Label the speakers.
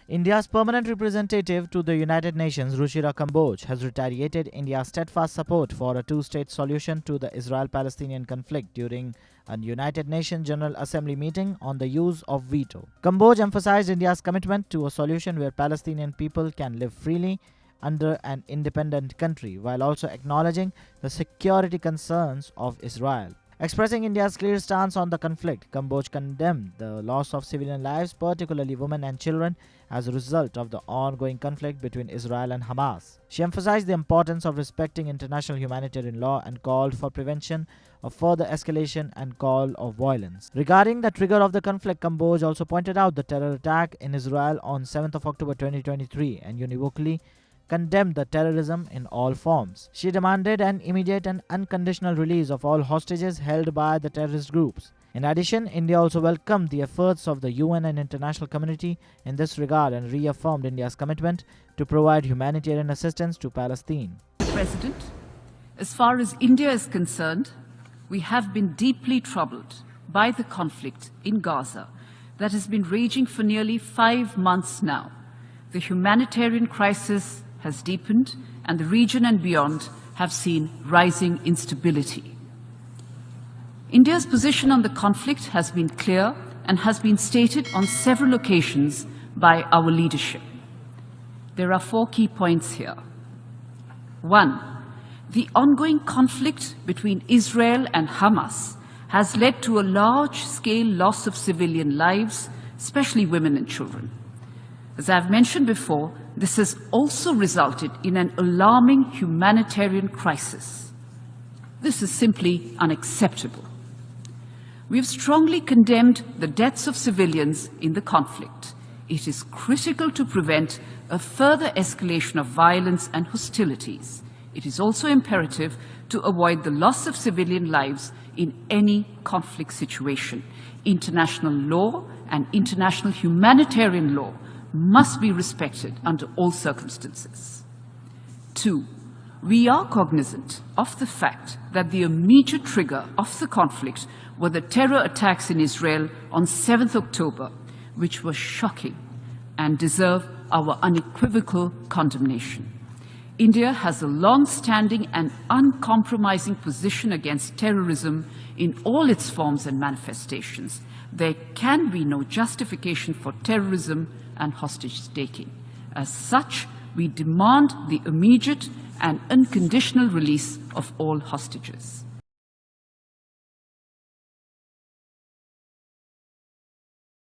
Speaker 1: India's permanent representative to the United Nations, Ruchira Kamboj, has reiterated India's steadfast support for a two-state solution to the Israel-Palestinian conflict during a United Nations General Assembly meeting on the use of veto. Kamboj emphasized India's commitment to a solution where Palestinian people can live freely under an independent country, while also acknowledging the security concerns of Israel. Expressing India's clear stance on the conflict, Kamboj condemned the loss of civilian lives, particularly women and children, as a result of the ongoing conflict between Israel and Hamas. She emphasized the importance of respecting international humanitarian law and called for prevention of further escalation and call of violence. Regarding the trigger of the conflict, Kamboj also pointed out the terror attack in Israel on 7th of October 2023 and univocally condemned the terrorism in all forms. She demanded an immediate and unconditional release of all hostages held by the terrorist groups. In addition, India also welcomed the efforts of the UN and international community in this regard and reaffirmed India's commitment to provide humanitarian assistance to Palestine.
Speaker 2: Mr. President, as far as India is concerned, we have been deeply troubled by the conflict in Gaza that has been raging for nearly 5 months now. The humanitarian crisis has deepened, and the region and beyond have seen rising instability. India's position on the conflict has been clear and has been stated on several occasions by our leadership. There are 4 key points here. 1. The ongoing conflict between Israel and Hamas has led to a large-scale loss of civilian lives, especially women and children. As I've mentioned before, this has also resulted in an alarming humanitarian crisis. This is simply unacceptable. We have strongly condemned the deaths of civilians in the conflict. It is critical to prevent a further escalation of violence and hostilities. It is also imperative to avoid the loss of civilian lives in any conflict situation. International law and international humanitarian law must be respected under all circumstances. 2. We are cognizant of the fact that the immediate trigger of the conflict were the terror attacks in Israel on 7th October, which were shocking and deserve our unequivocal condemnation. India has a long-standing and uncompromising position against terrorism in all its forms and manifestations. There can be no justification for terrorism and hostage-taking. As such, we demand the immediate and unconditional release of all hostages.